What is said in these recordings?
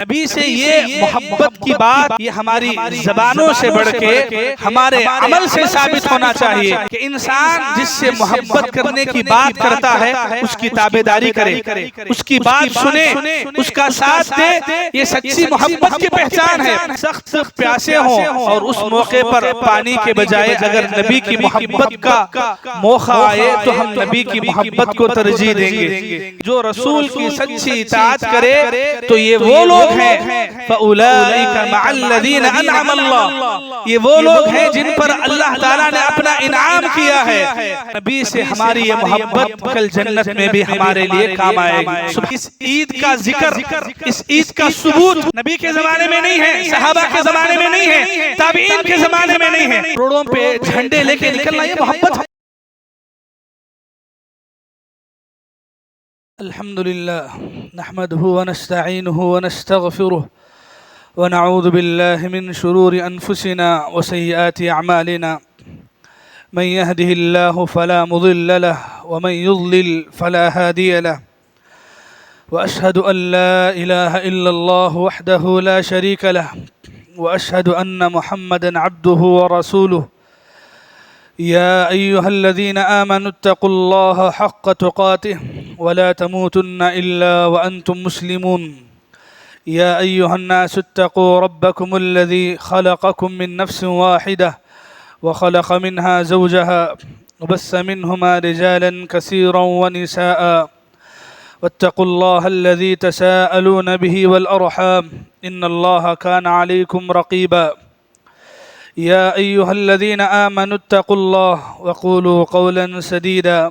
نبی سے یہ محبت کی بات یہ ہماری زبانوں سے بڑھ کے ہمارے عمل سے ثابت ہونا چاہیے کہ انسان جس سے محبت کرنے کی بات کرتا ہے اس کی تابعداری کرے، اس کی بات سنے، اس کا ساتھ دے۔ یہ سچی محبت کی پہچان ہے۔ سخت پیاسے ہوں اور اس موقع پر پانی کے بجائے اگر نبی کی محبت کا موقع آئے تو ہم نبی کی محبت کو ترجیح دیں گے۔ جو رسول کی سچی اطاعت کرے تو یہ وہ لوگ ہیں فَأُولَئِكَ مَعَ الَّذِينَ أَنْعَمَ اللَّهُ، یہ وہ لوگ ہیں جن پر اللہ تعالیٰ نے اپنا انعام کیا ہے۔ نبی سے ہماری یہ محبت کل جنت میں بھی ہمارے لیے کام آئے گی۔ اس عید کا ذکر، اس عید کا ثبوت نبی کے زمانے میں نہیں ہے، صحابہ کے زمانے میں نہیں ہے، تابعین کے زمانے میں نہیں ہے۔ روڈوں پہ جھنڈے لے کے نکلنا یہ محبت ہے۔ الحمد لله نحمده ونستعينه ونستغفره ونعوذ بالله من شرور أنفسنا وسيئات أعمالنا، من يهده الله فلا مضل له ومن يضلل فلا هادي له، وأشهد أن لا إله إلا الله وحده لا شريك له، وأشهد أن محمدا عبده ورسوله. يا أيها الذين آمنوا اتقوا الله حق تقاته ولا تموتن إلا وأنتم مسلمون. يا أيها الناس اتقوا ربكم الذي خلقكم من نفس واحدة وخلق منها زوجها وبث منهما رجالا كثيرا ونساء، واتقوا الله الذي تساءلون به والأرحام إن الله كان عليكم رقيبا. يا أيها الذين آمنوا اتقوا الله وقولوا قولا سديدا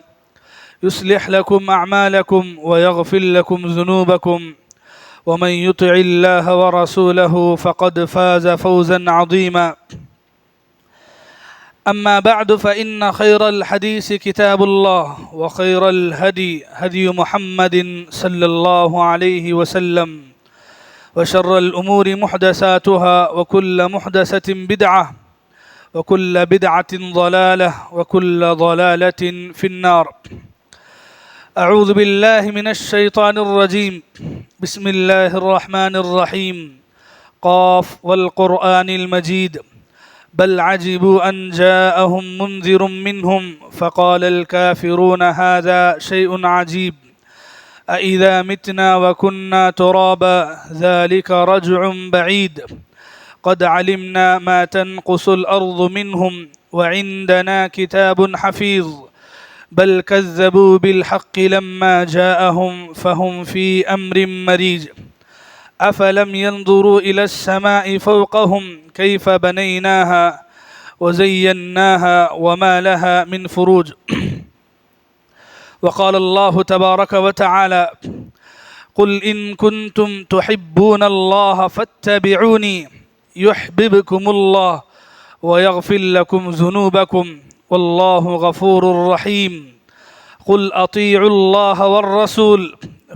يصلح لكم أعمالكم ويغفر لكم ذنوبكم، ومن يطع الله ورسوله فقد فاز فوزا عظيما. أما بعد فإن خير الحديث كتاب الله، وخير الهدي هدي محمد صلى الله عليه وسلم، وشر الأمور محدثاتها وكل محدثة بدعة وكل بدعة ضلالة وكل ضلالة في النار. أعوذ بالله من الشيطان الرجيم. بسم الله الرحمن الرحيم. قاف والقرآن المجيد. بل عجبوا أن جاءهم منذر منهم فقال الكافرون هذا شيء عجيب أإذا متنا وكنا ترابا ذلك رجع بعيد قد علمنا ما تنقص الأرض منهم وعندنا كتاب حفيظ بل كذبوا بالحق لما جاءهم فهم في أمر مريج أفلم ينظروا إلى السماء فوقهم كيف بنيناها وزيناها وما لها من فروج. وقال الله تبارك وتعالى قل إن كنتم تحبون الله فاتبعوني يحببكم الله ويغفر لكم ذنوبكم والله غفور رحيم. قل أطيعوا الله والرسول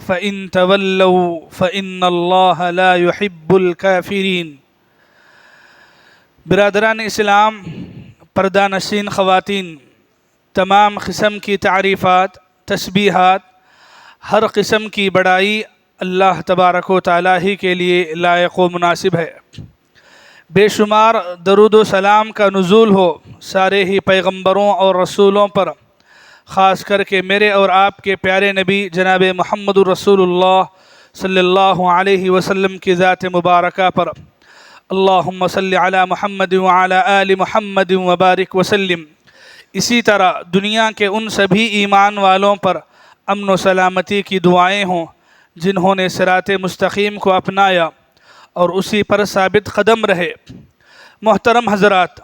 فإن تولوا فإن الله لا يحب الكافرين. برادران اسلام، پردہ نشین خواتین، تمام قسم کی تعریفات، تسبیحات، ہر قسم کی بڑائی اللہ تبارک و تعالیٰ ہی کے لیے لائق و مناسب ہے۔ بے شمار درود و سلام کا نزول ہو سارے ہی پیغمبروں اور رسولوں پر، خاص کر کے میرے اور آپ کے پیارے نبی جناب محمد الرسول اللہ صلی اللہ علیہ وسلم کی ذات مبارکہ پر۔ اللہم صلی علی محمد وعلی آل محمد وبارک وسلم۔ اسی طرح دنیا کے ان سبھی ایمان والوں پر امن و سلامتی کی دعائیں ہوں جنہوں نے صراط مستقیم کو اپنایا اور اسی پر ثابت قدم رہے۔ محترم حضرات،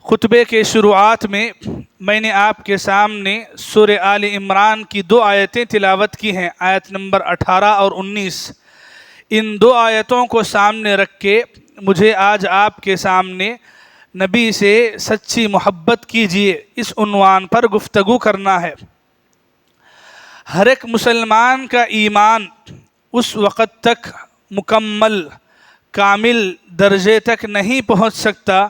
خطبے کے شروعات میں نے آپ کے سامنے سورہ آل عمران کی 2 آیتیں تلاوت کی ہیں، آیت نمبر 18 اور 19۔ ان 2 آیتوں کو سامنے رکھ کے مجھے آج آپ کے سامنے نبی سے سچی محبت کیجیے اس عنوان پر گفتگو کرنا ہے۔ ہر ایک مسلمان کا ایمان اس وقت تک مکمل کامل درجے تک نہیں پہنچ سکتا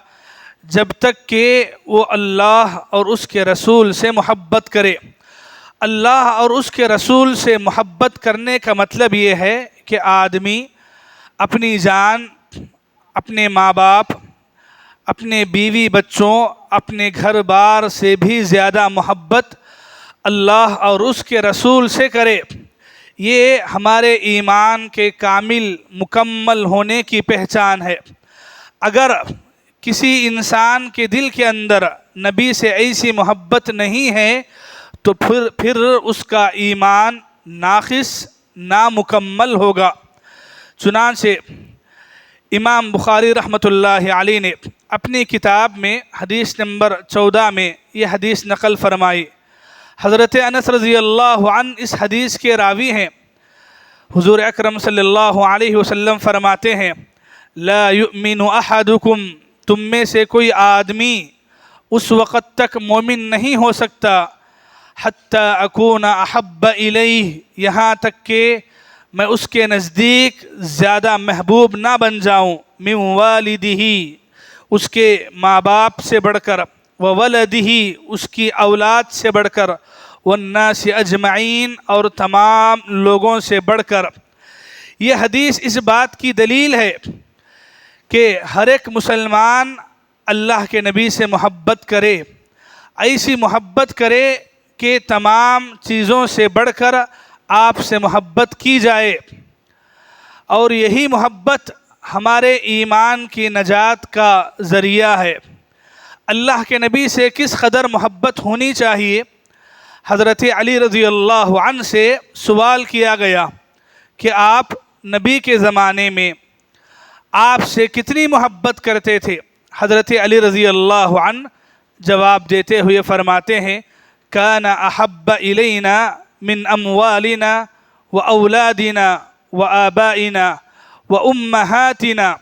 جب تک کہ وہ اللہ اور اس کے رسول سے محبت کرے۔ اللہ اور اس کے رسول سے محبت کرنے کا مطلب یہ ہے کہ آدمی اپنی جان، اپنے ماں باپ، اپنے بیوی بچوں، اپنے گھر بار سے بھی زیادہ محبت اللہ اور اس کے رسول سے کرے۔ یہ ہمارے ایمان کے کامل مکمل ہونے کی پہچان ہے۔ اگر کسی انسان کے دل کے اندر نبی سے ایسی محبت نہیں ہے تو پھر اس کا ایمان ناقص، نامکمل ہوگا۔ چنانچہ امام بخاری رحمۃ اللہ علیہ نے اپنی کتاب میں حدیث نمبر 14 میں یہ حدیث نقل فرمائی۔ حضرت انس رضی اللہ عنہ اس حدیث کے راوی ہیں۔ حضور اکرم صلی اللہ علیہ وسلم فرماتے ہیں، لا یؤمن احدکم، تم میں سے کوئی آدمی اس وقت تک مومن نہیں ہو سکتا، حتی اکون احب الیہ، یہاں تک کہ میں اس کے نزدیک زیادہ محبوب نہ بن جاؤں، من والدہ، اس کے ماں باپ سے بڑھ کر، وولدہ، اس کی اولاد سے بڑھ کر، والناس اجمعین، اور تمام لوگوں سے بڑھ کر۔ یہ حدیث اس بات کی دلیل ہے کہ ہر ایک مسلمان اللہ کے نبی سے محبت کرے، ایسی محبت کرے کہ تمام چیزوں سے بڑھ کر آپ سے محبت کی جائے، اور یہی محبت ہمارے ایمان کی نجات کا ذریعہ ہے۔ اللہ کے نبی سے کس قدر محبت ہونی چاہیے؟ حضرت علی رضی اللہ عنہ سے سوال کیا گیا کہ آپ نبی کے زمانے میں آپ سے کتنی محبت کرتے تھے؟ حضرت علی رضی اللہ عنہ جواب دیتے ہوئے فرماتے ہیں، کان احب الینا من اموالنا واولادنا وآبائنا وامہاتنا،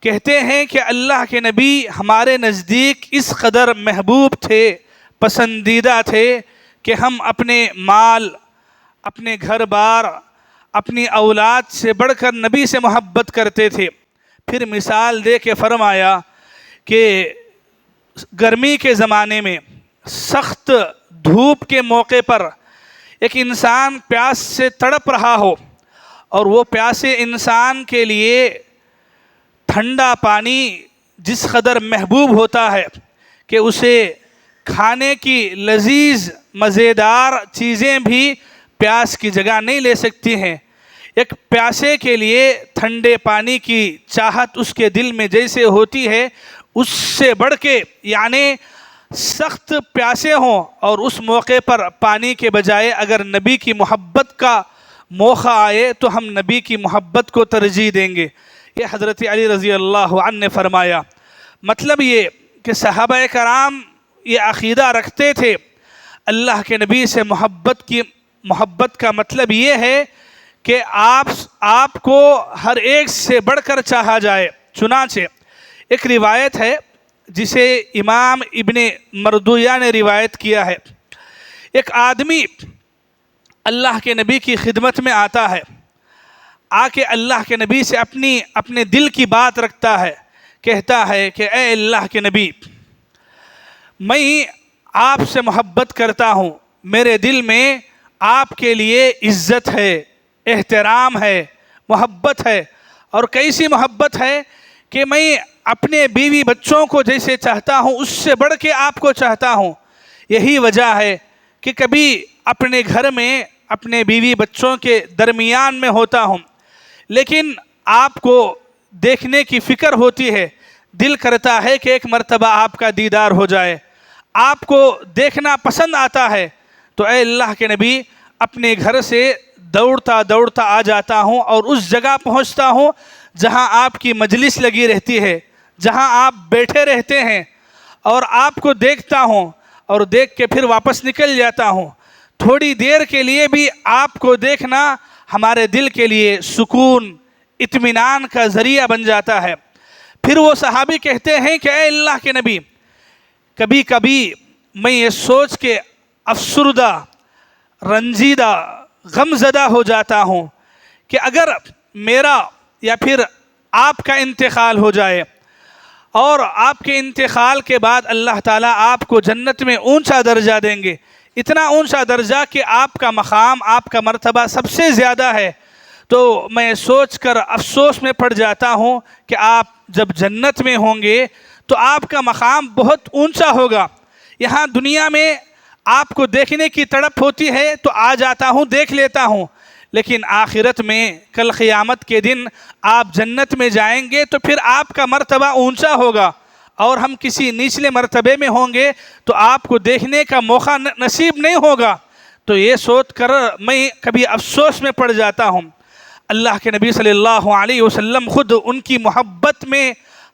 کہتے ہیں کہ اللہ کے نبی ہمارے نزدیک اس قدر محبوب تھے، پسندیدہ تھے کہ ہم اپنے مال، اپنے گھر بار، اپنی اولاد سے بڑھ کر نبی سے محبت کرتے تھے۔ پھر مثال دے کے فرمایا کہ گرمی کے زمانے میں، سخت دھوپ کے موقع پر ایک انسان پیاس سے تڑپ رہا ہو، اور وہ پیاسے انسان کے لیے ٹھنڈا پانی جس قدر محبوب ہوتا ہے کہ اسے کھانے کی لذیذ مزیدار چیزیں بھی پیاس کی جگہ نہیں لے سکتی ہیں، ایک پیاسے کے لیے ٹھنڈے پانی کی چاہت اس کے دل میں جیسے ہوتی ہے، اس سے بڑھ کے، یعنی سخت پیاسے ہوں اور اس موقع پر پانی کے بجائے اگر نبی کی محبت کا موقع آئے تو ہم نبی کی محبت کو ترجیح دیں گے۔ یہ حضرت علی رضی اللہ عنہ نے فرمایا۔ مطلب یہ کہ صحابہ کرام یہ عقیدہ رکھتے تھے، اللہ کے نبی سے محبت کا مطلب یہ ہے کہ آپ کو ہر ایک سے بڑھ کر چاہا جائے۔ چنانچہ ایک روایت ہے جسے امام ابن مردویہ نے روایت کیا ہے، ایک آدمی اللہ کے نبی کی خدمت میں آتا ہے، آ کے اللہ کے نبی سے اپنے دل کی بات رکھتا ہے، کہتا ہے کہ اے اللہ کے نبی، میں آپ سے محبت کرتا ہوں، میرے دل میں آپ کے لیے عزت ہے، احترام ہے، محبت ہے، اور کیسی محبت ہے کہ میں اپنے بیوی بچوں کو جیسے چاہتا ہوں اس سے بڑھ کے آپ کو چاہتا ہوں۔ یہی وجہ ہے کہ کبھی اپنے گھر میں اپنے بیوی بچوں کے درمیان میں ہوتا ہوں، لیکن آپ کو دیکھنے کی فکر ہوتی ہے، دل کرتا ہے کہ ایک مرتبہ آپ کا دیدار ہو جائے، آپ کو دیکھنا پسند آتا ہے، تو اے اللہ کے نبی، اپنے گھر سے دوڑتا آ جاتا ہوں اور اس جگہ پہنچتا ہوں جہاں آپ کی مجلس لگی رہتی ہے، جہاں آپ بیٹھے رہتے ہیں، اور آپ کو دیکھتا ہوں اور دیکھ کے پھر واپس نکل جاتا ہوں۔ تھوڑی دیر کے لیے بھی آپ کو دیکھنا ہمارے دل کے لیے سکون، اطمینان کا ذریعہ بن جاتا ہے۔ پھر وہ صحابی کہتے ہیں کہ اے اللہ کے نبی، کبھی کبھی میں یہ سوچ کے افسردہ، رنجیدہ، غم زدہ ہو جاتا ہوں کہ اگر میرا یا پھر آپ کا انتقال ہو جائے، اور آپ کے انتقال کے بعد اللہ تعالیٰ آپ کو جنت میں اونچا درجہ دیں گے، اتنا اونچا درجہ کہ آپ کا مقام، آپ کا مرتبہ سب سے زیادہ ہے، تو میں سوچ کر افسوس میں پڑ جاتا ہوں کہ آپ جب جنت میں ہوں گے تو آپ کا مقام بہت اونچا ہوگا. یہاں دنیا میں آپ کو دیکھنے کی تڑپ ہوتی ہے تو آ جاتا ہوں، دیکھ لیتا ہوں، لیکن آخرت میں کل قیامت کے دن آپ جنت میں جائیں گے تو پھر آپ کا مرتبہ اونچا ہوگا، اور ہم کسی نچلے مرتبے میں ہوں گے تو آپ کو دیکھنے کا موقع نصیب نہیں ہوگا. تو یہ سوچ کر میں کبھی افسوس میں پڑ جاتا ہوں. اللہ کے نبی صلی اللہ علیہ وسلم خود ان کی محبت میں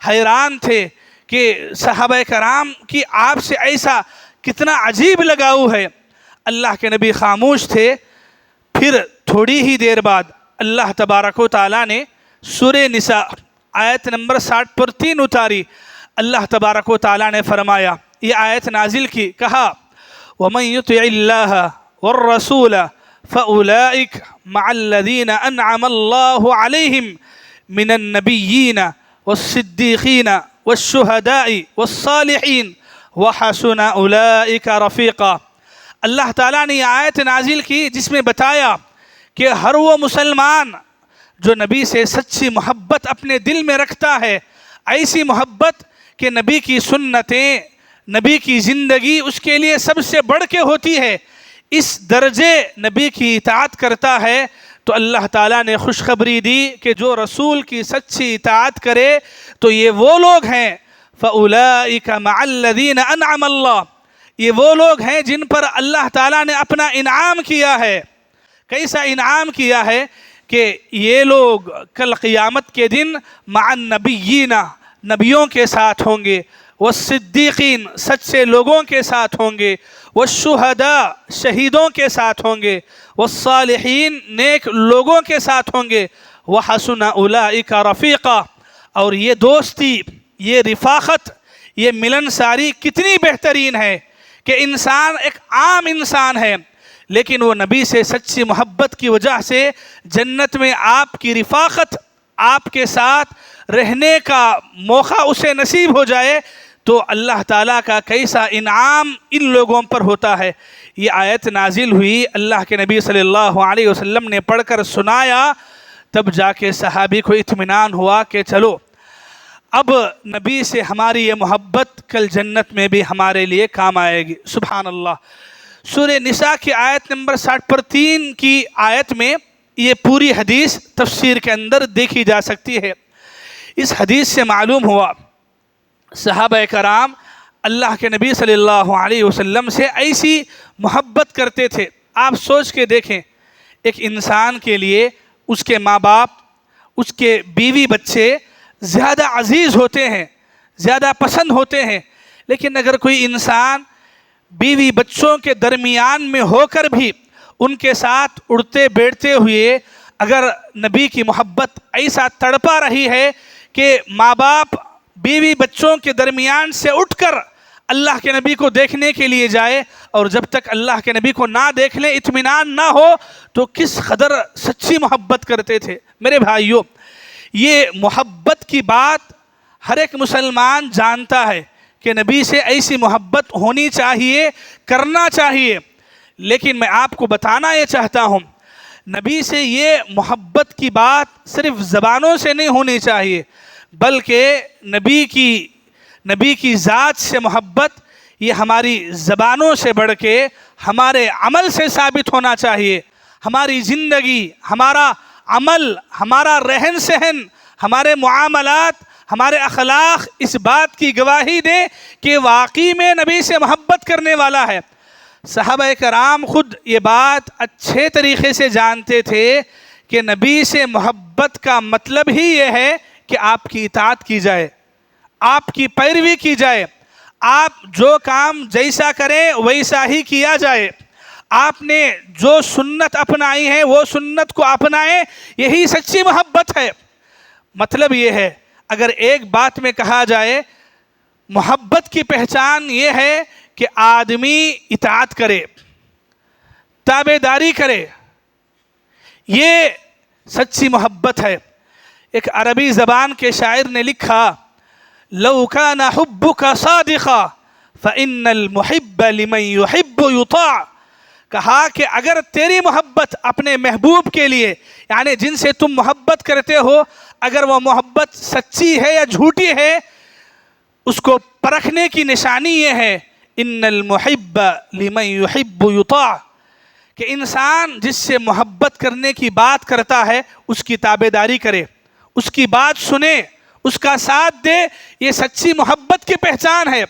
حیران تھے کہ صحابہ کرام کی آپ سے ایسا کتنا عجیب لگاؤ ہے. اللہ کے نبی خاموش تھے. پھر تھوڑی ہی دیر بعد اللہ تبارک و تعالیٰ نے سورہ نساء آیت نمبر 60 پر 3 اتاری. اللہ تبارک و تعالیٰ نے فرمایا، یہ آیت نازل کی، کہا وَمَن يُطِعِ اللَّهَ وَالرَّسُولَ فَأُولَئِكَ مَعَ الَّذِينَ أَنْعَمَ اللَّهُ عَلَيْهِمْ مِنَ النَّبِيِّينَ وَالصِّدِّيقِينَ وَالشُّهَدَاءِ وَالصَّالِحِينَ وَحَسُنَ أُولَئِكَ رَفِيقًا. اللہ تعالیٰ نے یہ آیت نازل کی جس میں بتایا کہ ہر وہ مسلمان جو نبی سے سچی محبت اپنے دل میں رکھتا ہے، ایسی محبت کہ نبی کی سنتیں، نبی کی زندگی اس کے لیے سب سے بڑھ کے ہوتی ہے، اس درجے نبی کی اطاعت کرتا ہے، تو اللہ تعالیٰ نے خوشخبری دی کہ جو رسول کی سچی اطاعت کرے تو یہ وہ لوگ ہیں فَأُولَئِكَ مَعَ الَّذِينَ أَنْعَمَ اللَّهُ، یہ وہ لوگ ہیں جن پر اللہ تعالیٰ نے اپنا انعام کیا ہے. کیسا انعام کیا ہے کہ یہ لوگ کل قیامت کے دن مع النبیین، نبیوں کے ساتھ ہوں گے، والصدیقین، سچے لوگوں کے ساتھ ہوں گے، والشہداء، شہیدوں کے ساتھ ہوں گے، والصالحین، نیک لوگوں کے ساتھ ہوں گے، وحسن اولئک رفیقا. اور یہ دوستی، یہ رفاقت، یہ ملنساری کتنی بہترین ہے کہ انسان ایک عام انسان ہے، لیکن وہ نبی سے سچی محبت کی وجہ سے جنت میں آپ کی رفاقت، آپ کے ساتھ رہنے کا موقع اسے نصیب ہو جائے تو اللہ تعالیٰ کا کیسا انعام ان لوگوں پر ہوتا ہے. یہ آیت نازل ہوئی، اللہ کے نبی صلی اللہ علیہ وسلم نے پڑھ کر سنایا، تب جا کے صحابی کو اطمینان ہوا کہ چلو اب نبی سے ہماری یہ محبت کل جنت میں بھی ہمارے لیے کام آئے گی. سبحان اللہ. سورہ نساء کی آیت نمبر 60 پر 3 کی آیت میں یہ پوری حدیث تفسیر کے اندر دیکھی جا سکتی ہے. اس حدیث سے معلوم ہوا صحابہ کرام اللہ کے نبی صلی اللہ علیہ وسلم سے ایسی محبت کرتے تھے. آپ سوچ کے دیکھیں، ایک انسان کے لیے اس کے ماں باپ، اس کے بیوی بچے زیادہ عزیز ہوتے ہیں، زیادہ پسند ہوتے ہیں، لیکن اگر کوئی انسان بیوی بچوں کے درمیان میں ہو کر بھی ان کے ساتھ اڑتے بیٹھتے ہوئے اگر نبی کی محبت ایسا تڑپا رہی ہے کہ ماں باپ بیوی بچوں کے درمیان سے اٹھ کر اللہ کے نبی کو دیکھنے کے لیے جائے، اور جب تک اللہ کے نبی کو نہ دیکھ لیں اطمینان نہ ہو، تو کس قدر سچی محبت کرتے تھے. میرے بھائیوں، یہ محبت کی بات ہر ایک مسلمان جانتا ہے کہ نبی سے ایسی محبت ہونی چاہیے، کرنا چاہیے، لیکن میں آپ کو بتانا یہ چاہتا ہوں نبی سے یہ محبت کی بات صرف زبانوں سے نہیں ہونی چاہیے، بلکہ نبی کی ذات سے محبت یہ ہماری زبانوں سے بڑھ کے ہمارے عمل سے ثابت ہونا چاہیے. ہماری زندگی، ہمارا عمل، ہمارا رہن سہن، ہمارے معاملات، ہمارے اخلاق اس بات کی گواہی دیں کہ واقعی میں نبی سے محبت کرنے والا ہے. صحابہ کرام خود یہ بات اچھے طریقے سے جانتے تھے کہ نبی سے محبت کا مطلب ہی یہ ہے کہ آپ کی اطاعت کی جائے، آپ کی پیروی کی جائے، آپ جو کام جیسا کریں ویسا ہی کیا جائے، آپ نے جو سنت اپنائی ہے وہ سنت کو اپنائیں، یہی سچی محبت ہے. مطلب یہ ہے، اگر ایک بات میں کہا جائے محبت کی پہچان یہ ہے کہ آدمی اطاعت کرے، تابعداری کرے، یہ سچی محبت ہے. ایک عربی زبان کے شاعر نے لکھا، لو كان حبك صادقا فإن المحب لمن يحب يطاع. کہا کہ اگر تیری محبت اپنے محبوب کے لیے یعنی جن سے تم محبت کرتے ہو اگر وہ محبت سچی ہے یا جھوٹی ہے اس کو پرکھنے کی نشانی یہ ہے ان المحب لمن يحب يطاع کہ انسان جس سے محبت کرنے کی بات کرتا ہے اس کی تابعداری کرے، اس کی بات سنے، اس کا ساتھ دے، یہ سچی محبت کی پہچان ہے۔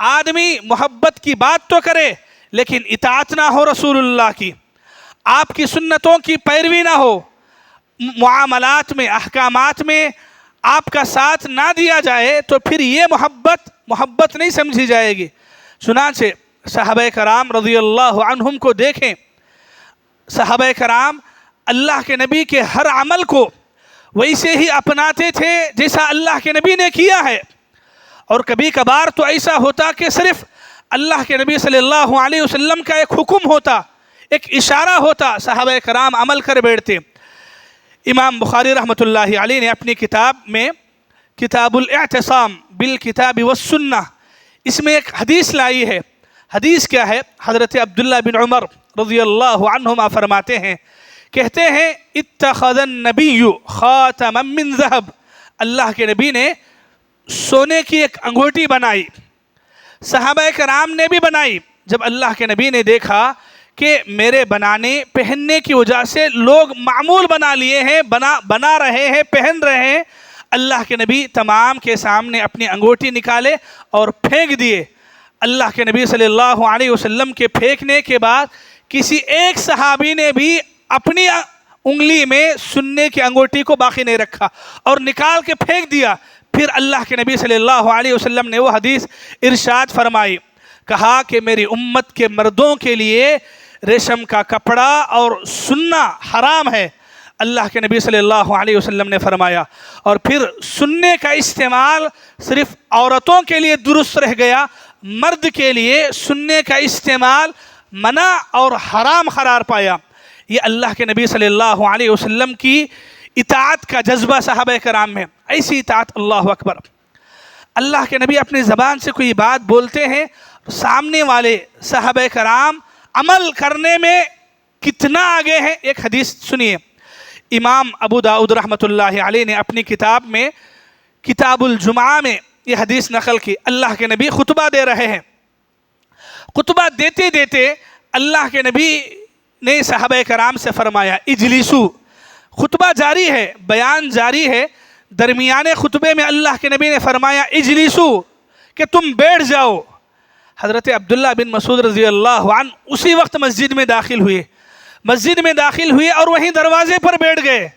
آدمی محبت کی بات تو کرے لیکن اطاعت نہ ہو رسول اللہ کی، آپ کی سنتوں کی پیروی نہ ہو، معاملات میں احکامات میں آپ کا ساتھ نہ دیا جائے تو پھر یہ محبت نہیں سمجھی جائے گی۔ چنانچہ صحابہ کرام رضی اللہ عنہم کو دیکھیں، صحابہ کرام اللہ کے نبی کے ہر عمل کو ویسے ہی اپناتے تھے جیسا اللہ کے نبی نے کیا ہے، اور کبھی کبھار تو ایسا ہوتا کہ صرف اللہ کے نبی صلی اللہ علیہ وسلم کا ایک حکم ہوتا، ایک اشارہ ہوتا، صحابہ کرام عمل کر بیٹھتے۔ امام بخاری رحمۃ اللہ علیہ نے اپنی کتاب میں کتاب الاعتصام بالکتاب والسنہ اس میں ایک حدیث لائی ہے۔ حدیث کیا ہے؟ حضرت عبداللہ بن عمر رضی اللہ عنہما فرماتے ہیں، کہتے ہیں اتخذ النبی خاتما من ذہب، اللہ کے نبی نے سونے کی ایک انگوٹی بنائی، صحابہ کرام نے بھی بنائی۔ جب اللہ کے نبی نے دیکھا کہ میرے بنانے پہننے کی وجہ سے لوگ معمول بنا لیے ہیں، بنا رہے ہیں، پہن رہے ہیں، اللہ کے نبی تمام کے سامنے اپنی انگوٹی نکالے اور پھینک دیے۔ اللہ کے نبی صلی اللہ علیہ وسلم کے پھینکنے کے بعد کسی ایک صحابی نے بھی اپنی انگلی میں سننے کی انگوٹی کو باقی نہیں رکھا اور نکال کے پھینک دیا۔ پھر اللہ کے نبی صلی اللہ علیہ وسلم نے وہ حدیث ارشاد فرمائی، کہا کہ میری امت کے مردوں کے لیے ریشم کا کپڑا اور سننا حرام ہے۔ اللہ کے نبی صلی اللہ علیہ وسلم نے فرمایا، اور پھر سننے کا استعمال صرف عورتوں کے لیے درست رہ گیا، مرد کے لیے سننے کا استعمال منع اور حرام قرار پایا۔ یہ اللہ کے نبی صلی اللہ علیہ وسلم کی اطاعت کا جذبہ صحابہ کرام میں، ایسی اطاعت، اللہ اکبر۔ اللہ کے نبی اپنی زبان سے کوئی بات بولتے ہیں، سامنے والے صحابہ کرام عمل کرنے میں کتنا آگے ہیں۔ ایک حدیث سنیے، امام ابو داؤد رحمۃ اللہ علیہ نے اپنی کتاب میں کتاب الجمعہ میں یہ حدیث نقل کی۔ اللہ کے نبی خطبہ دے رہے ہیں، خطبہ دیتے دیتے اللہ کے نبی نے صحابہ کرام سے فرمایا اجلسو، خطبہ جاری ہے، بیان جاری ہے، درمیان خطبے میں اللہ کے نبی نے فرمایا اجلسو کہ تم بیٹھ جاؤ۔ حضرت عبداللہ بن مسعود رضی اللہ عنہ اسی وقت مسجد میں داخل ہوئے اور وہیں دروازے پر بیٹھ گئے۔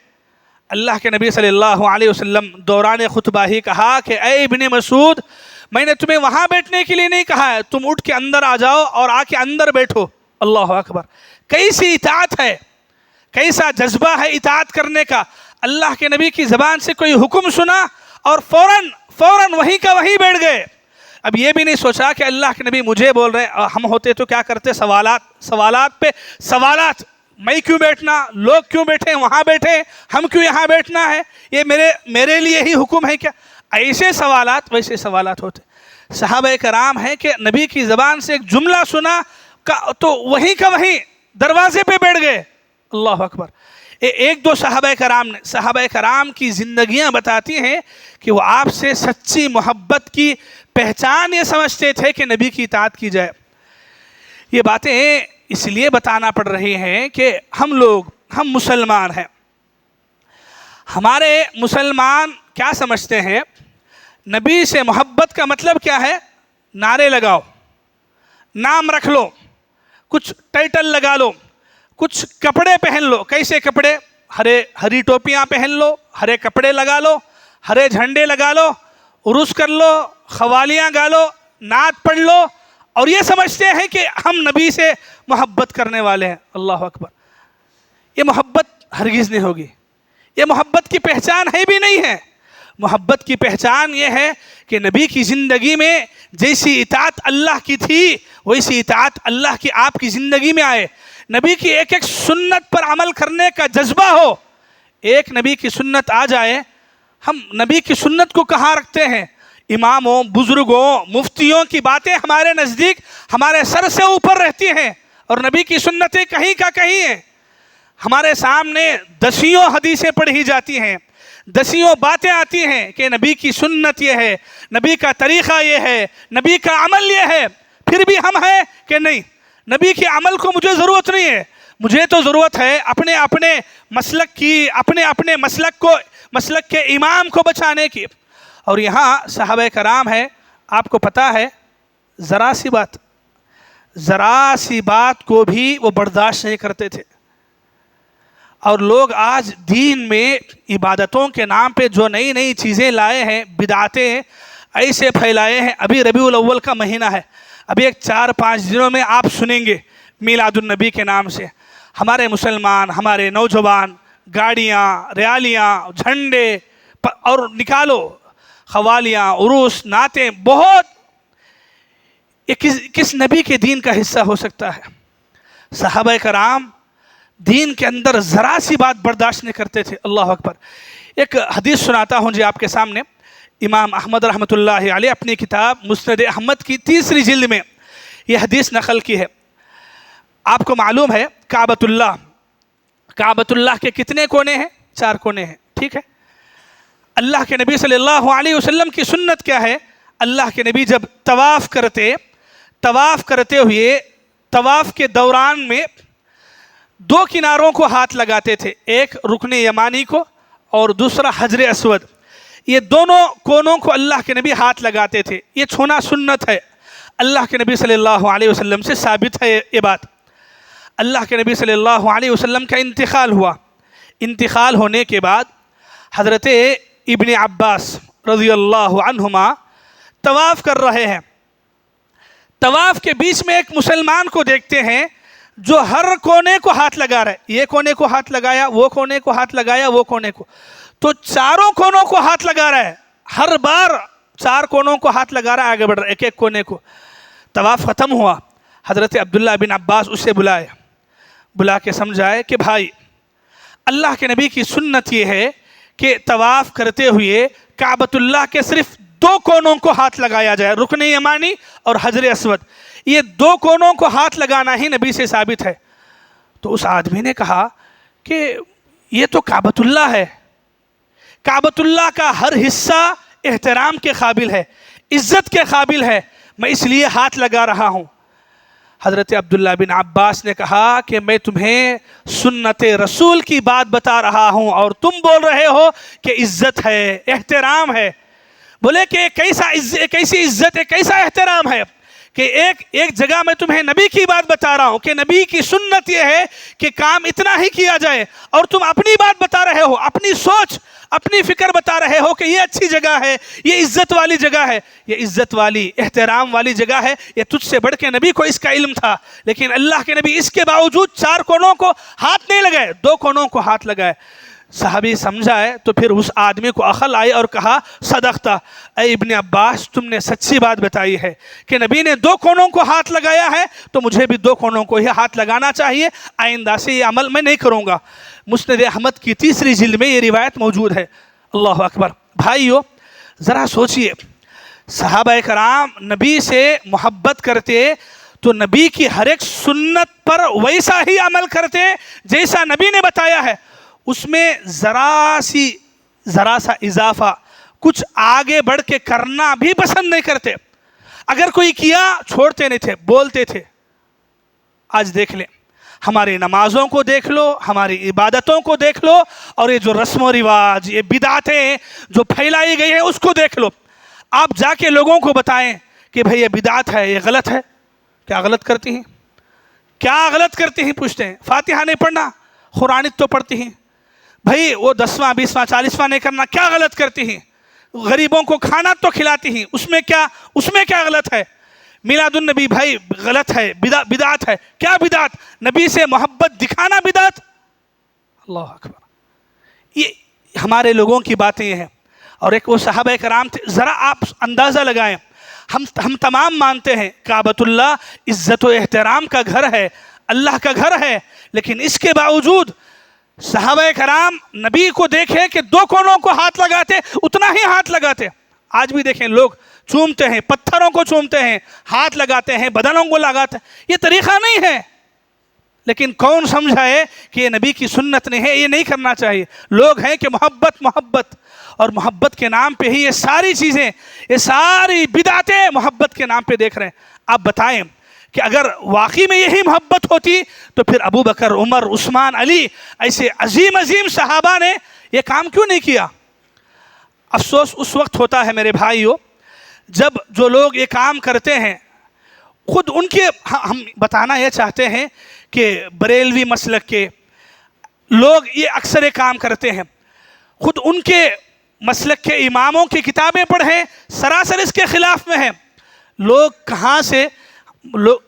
اللہ کے نبی صلی اللہ علیہ وسلم دوران خطبہ ہی کہا کہ اے ابن مسعود، میں نے تمہیں وہاں بیٹھنے کے لیے نہیں کہا ہے، تم اٹھ کے اندر آ جاؤ اور آ کے اندر بیٹھو۔ اللہ اکبر، کیسی اطاعت ہے، کیسا جذبہ ہے اطاعت کرنے کا۔ اللہ کے نبی کی زبان سے کوئی حکم سنا اور فوراً وہیں کا وہیں بیٹھ گئے۔ اب یہ بھی نہیں سوچا کہ اللہ کے نبی مجھے بول رہے ہیں، ہم ہوتے تو کیا کرتے، سوالات پہ سوالات، میں کیوں بیٹھنا، لوگ کیوں بیٹھے وہاں بیٹھے، ہم کیوں یہاں بیٹھنا ہے، یہ میرے لیے ہی حکم ہے کیا؟ ایسے سوالات، ویسے سوالات ہوتے۔ صحابہ کرام ہیں کہ نبی کی زبان سے ایک جملہ سنا تو وہیں کا وہیں دروازے پہ بیٹھ گئے۔ اللہ اکبر۔ ایک دو صحابہ کرام کی زندگیاں بتاتی ہیں کہ وہ آپ سے سچی محبت کی پہچان یہ سمجھتے تھے کہ نبی کی اطاعت کی جائے۔ یہ باتیں اس لیے بتانا پڑ رہی ہیں کہ ہم مسلمان ہیں، ہمارے مسلمان کیا سمجھتے ہیں، نبی سے محبت کا مطلب کیا ہے؟ نعرے لگاؤ، نام رکھ لو، کچھ ٹائٹل لگا لو، کچھ کپڑے پہن لو۔ کیسے کپڑے؟ ہری ٹوپیاں پہن لو، ہرے کپڑے لگا لو، ہرے جھنڈے لگا لو، عرس کر لو، قوالیاں گا لو، نعت پڑھ لو، اور یہ سمجھتے ہیں کہ ہم نبی سے محبت کرنے والے ہیں۔ اللہ اکبر، یہ محبت ہرگز نہیں ہوگی، یہ محبت کی پہچان ہے بھی نہیں ہے۔ محبت کی پہچان یہ ہے کہ نبی کی زندگی میں جیسی اطاعت اللہ کی تھی ویسی اطاعت اللہ کی آپ کی زندگی میں آئے، نبی کی ایک ایک سنت پر عمل کرنے کا جذبہ ہو۔ ایک نبی کی سنت آ جائے، ہم نبی کی سنت کو کہاں رکھتے ہیں؟ اماموں، بزرگوں، مفتیوں کی باتیں ہمارے نزدیک ہمارے سر سے اوپر رہتی ہیں، اور نبی کی سنتیں کہیں کا کہیں ہیں. ہمارے سامنے دسیوں حدیثیں پڑھی جاتی ہیں، دسیوں باتیں آتی ہیں کہ نبی کی سنت یہ ہے، نبی کا طریقہ یہ ہے، نبی کا عمل یہ ہے. پھر بھی ہم ہیں کہ نہیں، نبی کے عمل کو مجھے ضرورت نہیں ہے، مجھے تو ضرورت ہے اپنے اپنے مسلک کی، اپنے اپنے مسلک کے امام کو بچانے کی. اور یہاں صحابہ کرام ہے، آپ کو پتہ ہے ذرا سی بات کو بھی وہ برداشت نہیں کرتے تھے. اور لوگ آج دین میں عبادتوں کے نام پہ جو نئی نئی چیزیں لائے ہیں، بدعتیں ایسے پھیلائے ہیں. ابھی ربیع الاول کا مہینہ ہے، ابھی ایک 4-5 دنوں میں آپ سنیں گے میلاد النبی کے نام سے ہمارے مسلمان، ہمارے نوجوان گاڑیاں، ریالیاں، جھنڈے اور نکالو، قوالیاں، عروس، نعتیں، بہت. یہ کس نبی کے دین کا حصہ ہو سکتا ہے؟ صحابہ کرام دین کے اندر ذرا سی بات برداشت نہیں کرتے تھے. اللہ اکبر. ایک حدیث سناتا ہوں جی آپ کے سامنے. امام احمد رحمۃ اللہ علیہ اپنی کتاب مسند احمد کی 3 جلد میں یہ حدیث نقل کی ہے. آپ کو معلوم ہے کعبۃ اللہ کے کتنے کونے ہیں؟ 4 کونے ہیں، ٹھیک ہے. اللہ کے نبی صلی اللہ علیہ وسلم کی سنت کیا ہے؟ اللہ کے نبی جب طواف کرتے ہوئے طواف کے دوران میں 2 کناروں کو ہاتھ لگاتے تھے، ایک رکن یمانی کو اور دوسرا حجر اسود. یہ دونوں کونوں کو اللہ کے نبی ہاتھ لگاتے تھے. یہ چھونا سنت ہے، اللہ کے نبی صلی اللہ علیہ وسلم سے ثابت ہے یہ بات. اللہ کے نبی صلی اللہ علیہ وسلم کا انتقال ہوا. انتقال ہونے کے بعد حضرت ابن عباس رضی اللہ عنہما طواف کر رہے ہیں. طواف کے بیچ میں ایک مسلمان کو دیکھتے ہیں جو ہر کونے کو ہاتھ لگا رہا ہے. یہ کونے کو ہاتھ لگایا، وہ کونے کو ہاتھ لگایا، وہ کونے کو، تو 4 کونوں کو ہاتھ لگا رہا ہے. ہر بار 4 کونوں کو ہاتھ لگا رہا ہے، آگے بڑھ رہا ہے ایک کونے کو. طواف ختم ہوا، حضرت عبداللہ بن عباس اسے بلا کے سمجھائے کہ بھائی اللہ کے نبی کی سنت یہ ہے کہ طواف کرتے ہوئے کعبۃ اللہ کے صرف 2 کونوں کو ہاتھ لگایا جائے، رکن یمانی اور حجر اسود. یہ 2 کونوں کو ہاتھ لگانا ہی نبی سے ثابت ہے. تو اس آدمی نے کہا کہ یہ تو کعبۃ اللہ ہے، کعبۃ اللہ کا ہر حصہ احترام کے قابل ہے، عزت کے قابل ہے، میں اس لیے ہاتھ لگا رہا ہوں. حضرت عبداللہ بن عباس نے کہا کہ میں تمہیں سنت رسول کی بات بتا رہا ہوں اور تم بول رہے ہو کہ عزت ہے، احترام ہے. بولے کہ کیسی عزت ہے، کیسا احترام ہے کہ ایک جگہ میں تمہیں نبی کی بات بتا رہا ہوں کہ نبی کی سنت یہ ہے کہ کام اتنا ہی کیا جائے، اور تم اپنی بات بتا رہے ہو، اپنی سوچ، اپنی فکر بتا رہے ہو کہ یہ اچھی جگہ ہے، یہ عزت والی جگہ ہے، یہ عزت والی احترام والی جگہ ہے. یہ تجھ سے بڑھ کے نبی کو اس کا علم تھا، لیکن اللہ کے نبی اس کے باوجود 4 کونوں کو ہاتھ نہیں لگائے، 2 کونوں کو ہاتھ لگائے. صحابی سمجھائے تو پھر اس آدمی کو عقل آئی اور کہا صدقتا، اے ابن عباس تم نے سچی بات بتائی ہے کہ نبی نے 2 کونوں کو ہاتھ لگایا ہے تو مجھے بھی 2 کونوں کو ہی ہاتھ لگانا چاہیے، آئندہ سے یہ عمل میں نہیں کروں گا. مسند احمد کی 3 جلد میں یہ روایت موجود ہے. اللہ اکبر. بھائیو ذرا سوچئے، صحابہ کرام نبی سے محبت کرتے تو نبی کی ہر ایک سنت پر ویسا ہی عمل کرتے جیسا نبی نے بتایا ہے. اس میں ذرا سا اضافہ، کچھ آگے بڑھ کے کرنا بھی پسند نہیں کرتے. اگر کوئی کیا چھوڑتے نہیں تھے، بولتے تھے. آج دیکھ لیں، ہماری نمازوں کو دیکھ لو، ہماری عبادتوں کو دیکھ لو، اور یہ جو رسم و رواج، یہ بدعتیں جو پھیلائی گئی ہیں اس کو دیکھ لو. آپ جا کے لوگوں کو بتائیں کہ بھئی یہ بدعت ہے، یہ غلط ہے. کیا غلط کرتی ہیں؟ کیا غلط کرتی ہیں پوچھتے ہیں. فاتحہ نہیں پڑھنا، قرآن تو پڑھتی ہیں. بھئی وہ 10واں 20واں 40واں نہیں کرنا، کیا غلط کرتی ہیں؟ غریبوں کو کھانا تو کھلاتی ہیں، اس میں کیا غلط ہے؟ میلاد النبی بھائی غلط ہے، بدعت ہے. کیا بدعت؟ نبی سے محبت دکھانا بدعت. اللہ اکبر. یہ ہمارے لوگوں کی باتیں یہ ہیں. اور ایک وہ صحابہ کرام تھے، ذرا آپ اندازہ لگائیں. ہم تمام مانتے ہیں کعبۃ اللہ عزت و احترام کا گھر ہے، اللہ کا گھر ہے، لیکن اس کے باوجود صحابہ کرام نبی کو دیکھیں کہ 2 کونوں کو ہاتھ لگاتے، اتنا ہی ہاتھ لگاتے. آج بھی دیکھیں لوگ چومتے ہیں، پتھروں کو چومتے ہیں، ہاتھ لگاتے ہیں، بدنوں کو لگاتے ہیں. یہ طریقہ نہیں ہے. لیکن کون سمجھائے کہ یہ نبی کی سنت نہیں ہے، یہ نہیں کرنا چاہیے۔ لوگ ہیں کہ محبت محبت، اور محبت کے نام پہ ہی یہ ساری چیزیں، یہ ساری بدعتیں محبت کے نام پہ دیکھ رہے ہیں۔ آپ بتائیں کہ اگر واقعی میں یہی محبت ہوتی تو پھر ابو بکر، عمر، عثمان، علی ایسے عظیم عظیم صحابہ نے یہ کام کیوں نہیں کیا؟ افسوس اس وقت ہوتا ہے میرے بھائیوں جب جو لوگ یہ کام کرتے ہیں خود ان کے، ہم بتانا یہ چاہتے ہیں کہ بریلوی مسلک کے لوگ یہ اکثر کام کرتے ہیں، خود ان کے مسلک کے اماموں کی کتابیں پڑھیں، سراسر اس کے خلاف میں ہیں۔ لوگ کہاں سے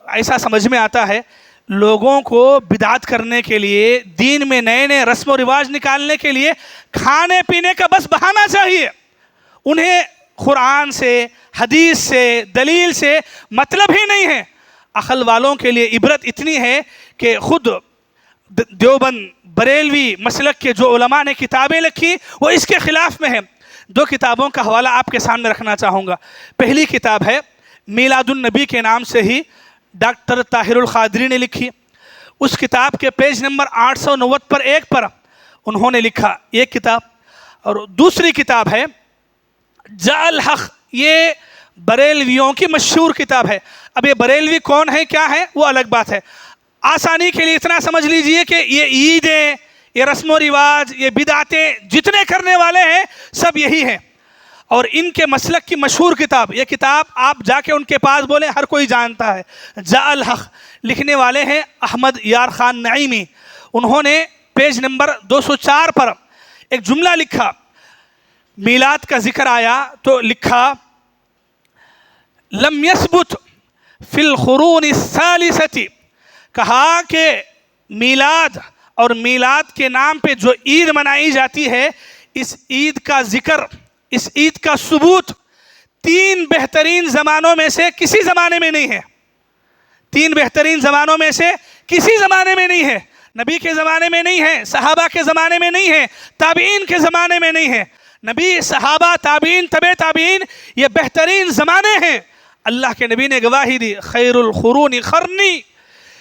ایسا سمجھ میں آتا ہے، لوگوں کو بدعت کرنے کے لیے، دین میں نئے نئے رسم و رواج نکالنے کے لیے کھانے پینے کا بس بہانہ چاہیے۔ انہیں قرآن سے، حدیث سے، دلیل سے مطلب ہی نہیں ہے۔ عقل والوں کے لیے عبرت اتنی ہے کہ خود دیوبند بریلوی مسلک کے جو علماء نے کتابیں لکھی وہ اس کے خلاف میں ہیں۔ دو کتابوں کا حوالہ آپ کے سامنے رکھنا چاہوں گا۔ پہلی کتاب ہے میلاد النبی کے نام سے ہی ڈاکٹر طاہر القادری نے لکھی۔ اس کتاب کے پیج نمبر 890 پر 1 پر انہوں نے لکھا یہ کتاب، اور دوسری کتاب ہے جاء الحق، یہ بریلویوں کی مشہور کتاب ہے۔ اب یہ بریلوی کون ہے کیا ہے وہ الگ بات ہے، آسانی کے لیے اتنا سمجھ لیجئے کہ یہ عیدیں، یہ رسم و رواج، یہ بدعتیں جتنے کرنے والے ہیں سب یہی ہیں، اور ان کے مسلک کی مشہور کتاب، یہ کتاب آپ جا کے ان کے پاس بولیں ہر کوئی جانتا ہے۔ جاء الحق لکھنے والے ہیں احمد یار خان نعیمی۔ انہوں نے پیج نمبر 204 پر ایک جملہ لکھا، میلاد کا ذکر آیا تو لکھا لم یثبت فی القرون الثالثۃ، کہا کہ میلاد اور میلاد کے نام پہ جو عید منائی جاتی ہے، اس عید کا ذکر، اس عید کا ثبوت 3 بہترین زمانوں میں سے کسی زمانے میں نہیں ہے۔ 3 بہترین زمانوں میں سے کسی زمانے میں نہیں ہے۔ نبی کے زمانے میں نہیں ہے، صحابہ کے زمانے میں نہیں ہے، تابعین کے زمانے میں نہیں ہے۔ نبی، صحابہ، تابعین، تبع تابعین، یہ بہترین زمانے ہیں۔ اللہ کے نبی نے گواہی دی، خیر القرون قرنی،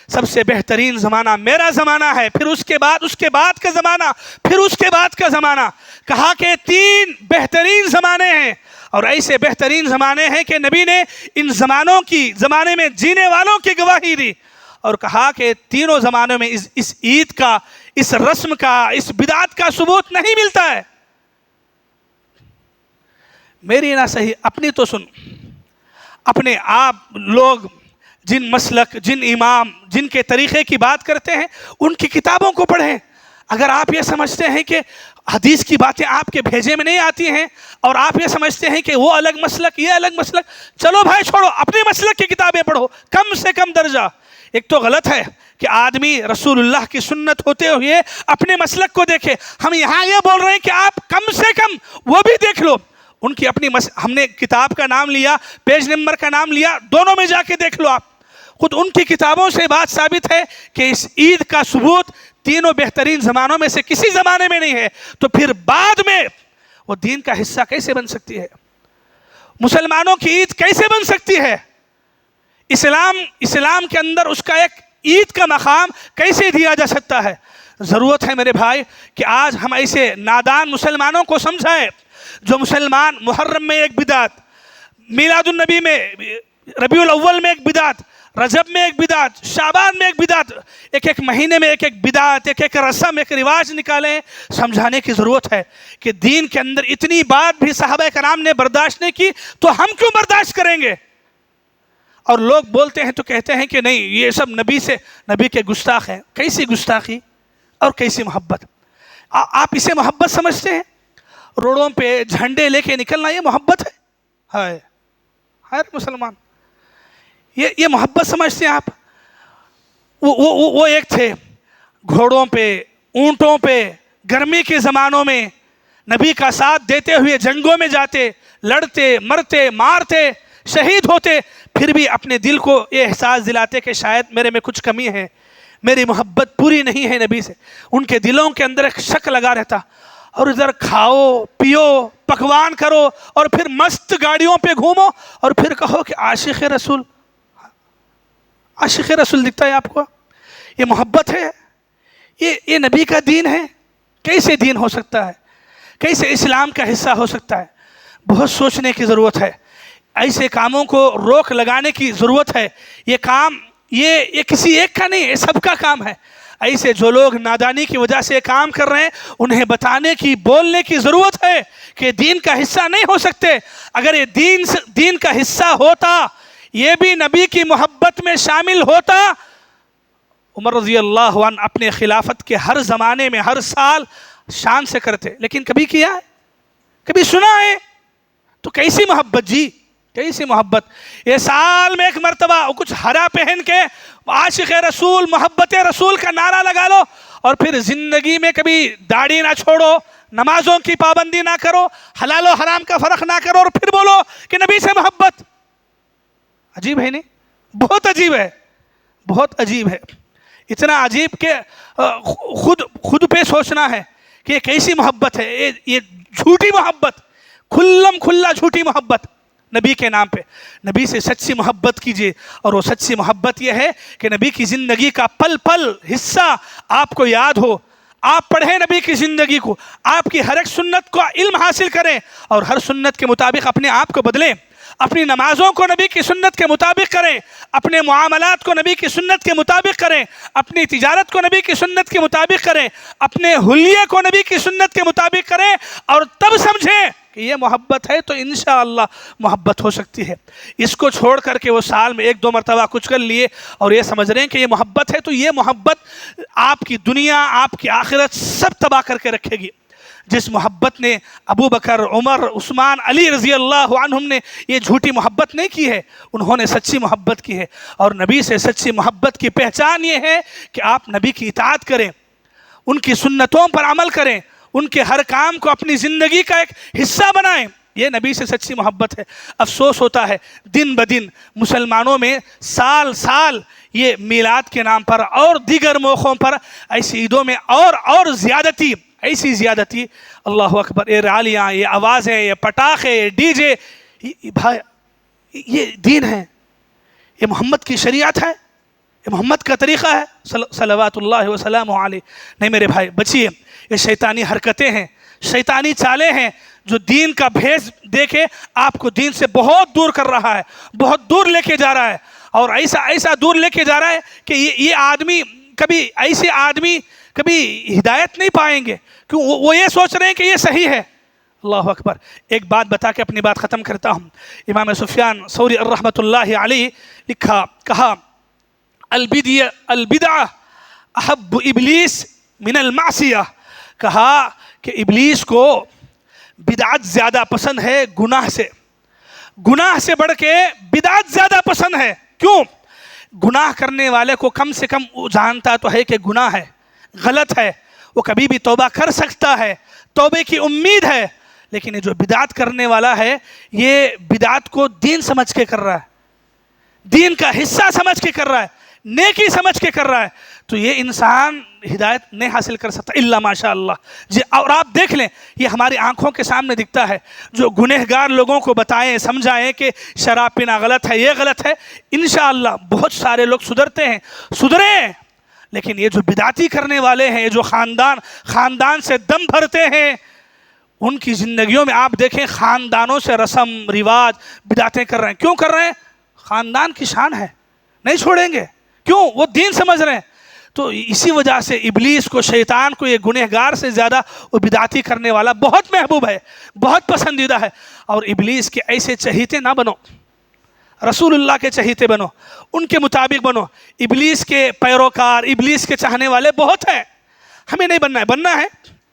سب سے بہترین زمانہ میرا زمانہ ہے، پھر اس کے بعد کا زمانہ، پھر اس کے بعد کا زمانہ۔ کہا کہ 3 بہترین زمانے ہیں، اور ایسے بہترین زمانے ہیں کہ نبی نے ان زمانے میں جینے والوں کی گواہی دی، اور کہا کہ تینوں زمانوں میں اس عید کا، اس رسم کا، اس بدعت کا ثبوت نہیں ملتا ہے۔ میری نہ صحیح، اپنی تو سن، اپنے آپ لوگ جن مسلک، جن امام، جن کے طریقے کی بات کرتے ہیں ان کی کتابوں کو پڑھیں۔ اگر آپ یہ سمجھتے ہیں کہ حدیث کی باتیں آپ کے بھیجے میں نہیں آتی ہیں، اور آپ یہ سمجھتے ہیں کہ وہ الگ مسلک، یہ الگ مسلک، چلو بھائی چھوڑو، اپنے مسلک کی کتابیں پڑھو، کم سے کم درجہ۔ ایک تو غلط ہے کہ آدمی رسول اللہ کی سنت ہوتے ہوئے اپنے مسلک کو دیکھے۔ ہم یہاں یہ بول رہے ہیں کہ آپ کم سے کم وہ بھی دیکھ لو، ان کی اپنی ہم نے کتاب کا نام لیا، پیج نمبر کا نام لیا، دونوں میں جا کے دیکھ لو آپ، خود ان کی کتابوں سے بات ثابت ہے کہ اس عید کا ثبوت تینوں بہترین زمانوں میں سے کسی زمانے میں نہیں ہے، تو پھر بعد میں وہ دین کا حصہ کیسے بن سکتی ہے؟ مسلمانوں کی عید کیسے بن سکتی ہے؟ اسلام کے اندر اس کا ایک عید کا مقام کیسے دیا جا سکتا ہے؟ ضرورت ہے میرے بھائی کہ آج ہم ایسے نادان مسلمانوں کو سمجھائیں جو مسلمان محرم میں ایک بدعت، میلاد النبی میں، ربیع الاول میں ایک بدعت، رجب میں ایک بدعت، شعبان میں ایک بدعت، ایک مہینے میں ایک بدعت، ایک رسم، ایک رواج نکالیں۔ سمجھانے کی ضرورت ہے کہ دین کے اندر اتنی بات بھی صحابہ کرام نے برداشت نہیں کی تو ہم کیوں برداشت کریں گے؟ اور لوگ بولتے ہیں تو کہتے ہیں کہ نہیں یہ سب نبی کے گستاخ ہیں۔ کیسی گستاخی اور کیسی محبت؟ آپ اسے محبت سمجھتے ہیں؟ روڈوں پہ جھنڈے لے کے نکلنا یہ محبت ہے؟ ہر مسلمان یہ محبت سمجھتے ہیں آپ؟ وہ ایک تھے گھوڑوں پہ، اونٹوں پہ، گرمی کے زمانوں میں نبی کا ساتھ دیتے ہوئے جنگوں میں جاتے، لڑتے، مرتے، مارتے، شہید ہوتے، پھر بھی اپنے دل کو یہ احساس دلاتے کہ شاید میرے میں کچھ کمی ہے، میری محبت پوری نہیں ہے نبی سے۔ ان کے دلوں کے اندر ایک شک لگا رہتا، اور ادھر کھاؤ، پیو، پکوان کرو، اور پھر مست گاڑیوں پہ گھومو، اور پھر کہو کہ عاشق رسول دکھتا ہے آپ کو۔ یہ محبت ہے؟ یہ نبی کا دین ہے؟ کیسے دین ہو سکتا ہے؟ کیسے اسلام کا حصہ ہو سکتا ہے؟ بہت سوچنے کی ضرورت ہے، ایسے کاموں کو روک لگانے کی ضرورت ہے۔ یہ کام یہ کسی ایک کا نہیں، یہ سب کا کام ہے۔ ایسے جو لوگ نادانی کی وجہ سے کام کر رہے ہیں انہیں بتانے کی، بولنے کی ضرورت ہے کہ دین کا حصہ نہیں ہو سکتے۔ اگر یہ دین کا حصہ ہوتا، یہ بھی نبی کی محبت میں شامل ہوتا، عمر رضی اللہ عنہ اپنے خلافت کے ہر زمانے میں ہر سال شان سے کرتے، لیکن کبھی کیا ہے؟ کبھی سنا ہے؟ تو کیسی محبت جی، کیسی محبت؟ یہ سال میں ایک مرتبہ کچھ ہرا پہن کے عاشق رسول، محبت رسول کا نعرہ لگا لو، اور پھر زندگی میں کبھی داڑھی نہ چھوڑو، نمازوں کی پابندی نہ کرو، حلال و حرام کا فرق نہ کرو، اور پھر بولو کہ نبی سے محبت۔ عجیب ہے نہیں؟ بہت عجیب ہے، بہت عجیب ہے۔ اتنا عجیب کہ خود پہ سوچنا ہے کہ یہ کیسی محبت ہے، یہ جھوٹی محبت، کھلم کھلا جھوٹی محبت نبی کے نام پہ۔ نبی سے سچی محبت کیجئے، اور وہ سچی محبت یہ ہے کہ نبی کی زندگی کا پل پل حصہ آپ کو یاد ہو، آپ پڑھیں نبی کی زندگی کو، آپ کی ہر ایک سنت کو علم حاصل کریں، اور ہر سنت کے مطابق اپنے آپ کو بدلیں، اپنی نمازوں کو نبی کی سنت کے مطابق کریں، اپنے معاملات کو نبی کی سنت کے مطابق کریں، اپنی تجارت کو نبی کی سنت کے مطابق کریں، اپنے حلیے کو نبی کی سنت کے مطابق کریں، اور تب سمجھیں کہ یہ محبت ہے تو انشاءاللہ محبت ہو سکتی ہے۔ اس کو چھوڑ کر کے وہ سال میں ایک دو مرتبہ کچھ کر لیے اور یہ سمجھ رہے ہیں کہ یہ محبت ہے، تو یہ محبت آپ کی دنیا، آپ کی آخرت سب تباہ کر کے رکھے گی۔ جس محبت نے ابو بکر، عمر، عثمان، علی رضی اللہ عنہم نے یہ جھوٹی محبت نہیں کی ہے، انہوں نے سچی محبت کی ہے۔ اور نبی سے سچی محبت کی پہچان یہ ہے کہ آپ نبی کی اطاعت کریں، ان کی سنتوں پر عمل کریں، ان کے ہر کام کو اپنی زندگی کا ایک حصہ بنائیں۔ یہ نبی سے سچی محبت ہے۔ افسوس ہوتا ہے دن بدن مسلمانوں میں سال سال یہ میلاد کے نام پر اور دیگر موقعوں پر ایسی عیدوں میں اور زیادتی، ایسی زیادتی، اللہ اکبر، یہ رالیاں، یہ آوازیں، یہ پٹاخے، یہ ڈی جے، بھائی یہ دین ہے؟ یہ محمد کی شریعت ہے؟ یہ محمد کا طریقہ ہے صلوات اللہ وسلام علیہ؟ نہیں میرے بھائی، بچیے، یہ شیطانی حرکتیں ہیں، شیطانی چالیں ہیں، جو دین کا بھیس دے کے آپ کو دین سے بہت دور کر رہا ہے، بہت دور لے کے جا رہا ہے، اور ایسا دور لے کے جا رہا ہے کہ یہ آدمی کبھی ہدایت نہیں پائیں گے، کیوں؟ وہ یہ سوچ رہے ہیں کہ یہ صحیح ہے۔ اللہ اکبر۔ ایک بات بتا کے اپنی بات ختم کرتا ہوں۔ امام سفیان ثوری رحمۃ اللہ علیہ کہا البدعہ احب ابلیس من المعصیہ، کہا کہ ابلیس کو بدعت زیادہ پسند ہے گناہ سے بڑھ کے بدعت زیادہ پسند ہے۔ کیوں؟ گناہ کرنے والے کو کم سے کم جانتا تو ہے کہ گناہ ہے، غلط ہے، وہ کبھی بھی توبہ کر سکتا ہے، توبے کی امید ہے، لیکن یہ جو بدعت کرنے والا ہے یہ بدعت کو دین سمجھ کے کر رہا ہے، دین کا حصہ سمجھ کے کر رہا ہے، نیکی سمجھ کے کر رہا ہے، تو یہ انسان ہدایت نہیں حاصل کر سکتا الا ماشاء اللہ جی۔ اور آپ دیکھ لیں، یہ ہماری آنکھوں کے سامنے دکھتا ہے، جو گنہگار لوگوں کو بتائیں، سمجھائیں کہ شراب پینا غلط ہے، یہ غلط ہے، انشاءاللہ بہت سارے لوگ سدھرتے ہیں، سدھریں۔ لیکن یہ جو بدعتی کرنے والے ہیں، جو خاندان سے دم بھرتے ہیں، ان کی زندگیوں میں آپ دیکھیں خاندانوں سے رسم رواج بدعتیں کر رہے ہیں۔ کیوں کر رہے ہیں؟ خاندان کی شان ہے، نہیں چھوڑیں گے، کیوں؟ وہ دین سمجھ رہے ہیں۔ تو اسی وجہ سے ابلیس کو، شیطان کو، یہ گنہگار سے زیادہ وہ بدعتی کرنے والا بہت محبوب ہے، بہت پسندیدہ ہے۔ اور ابلیس کے ایسے چہیتے نہ بنو، رسول اللہ کے چہیتے بنو، ان کے مطابق بنو۔ ابلیس کے پیروکار، ابلیس کے چاہنے والے بہت ہیں، ہمیں نہیں بننا ہے،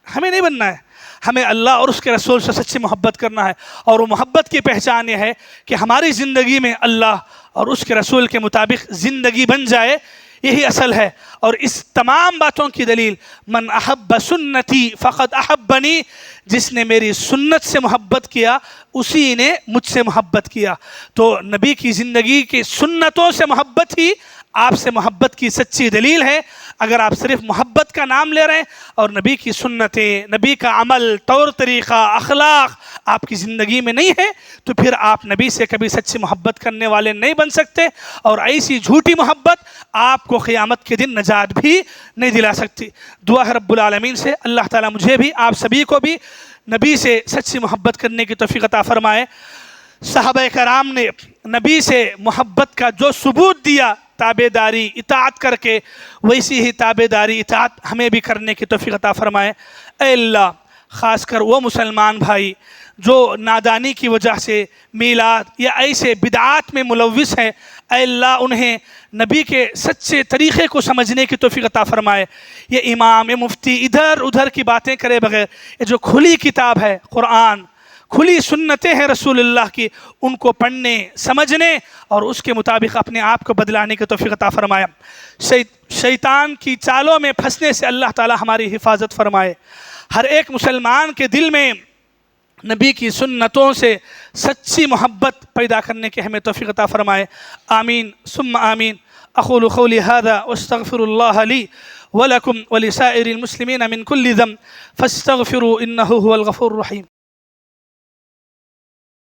ہمیں نہیں بننا ہے۔ ہمیں اللہ اور اس کے رسول سے سچی محبت کرنا ہے، اور وہ محبت کی پہچان یہ ہے کہ ہماری زندگی میں اللہ اور اس کے رسول کے مطابق زندگی بن جائے، یہی اصل ہے۔ اور اس تمام باتوں کی دلیل من احب سنتی فقد احبنی، جس نے میری سنت سے محبت کیا اسی نے مجھ سے محبت کیا۔ تو نبی کی زندگی کی سنتوں سے محبت ہی آپ سے محبت کی سچی دلیل ہے۔ اگر آپ صرف محبت کا نام لے رہے ہیں اور نبی کی سنتیں، نبی کا عمل، طور طریقہ، اخلاق آپ کی زندگی میں نہیں ہے تو پھر آپ نبی سے کبھی سچی محبت کرنے والے نہیں بن سکتے، اور ایسی جھوٹی محبت آپ کو قیامت کے دن نجات بھی نہیں دلا سکتی۔ دعا ہے رب العالمین سے اللہ تعالیٰ مجھے بھی آپ سبھی کو بھی نبی سے سچی محبت کرنے کی توفیق عطا فرمائے۔ صحابہ کرام نے نبی سے محبت کا جو ثبوت دیا تابعداری اطاعت کر کے، ویسی ہی تابعداری اطاعت ہمیں بھی کرنے کی توفیق عطا فرمائے۔ اے اللہ، خاص کر وہ مسلمان بھائی جو نادانی کی وجہ سے میلاد یا ایسے بدعات میں ملوث ہیں، اے اللہ انہیں نبی کے سچے طریقے کو سمجھنے کی توفیق عطا فرمائے۔ یہ امام، یہ مفتی ادھر ادھر کی باتیں کرے بغیر یہ جو کھلی کتاب ہے قرآن، کھلی سنتیں ہیں رسول اللہ کی، ان کو پڑھنے سمجھنے اور اس کے مطابق اپنے آپ کو بدلانے کی توفیق عطا فرمایا۔ شیطان کی چالوں میں پھنسنے سے اللہ تعالی ہماری حفاظت فرمائے۔ ہر ایک مسلمان کے دل میں نبی کی سنتوں سے سچی محبت پیدا کرنے کی ہمیں توفیق عطا فرمائے۔ آمین ثم آمین۔ اقول قولی هذا واستغفر الله لي ولكم ولسائر المسلمين من كل ذنب فاستغفروا انه هو الغفور الرحيم۔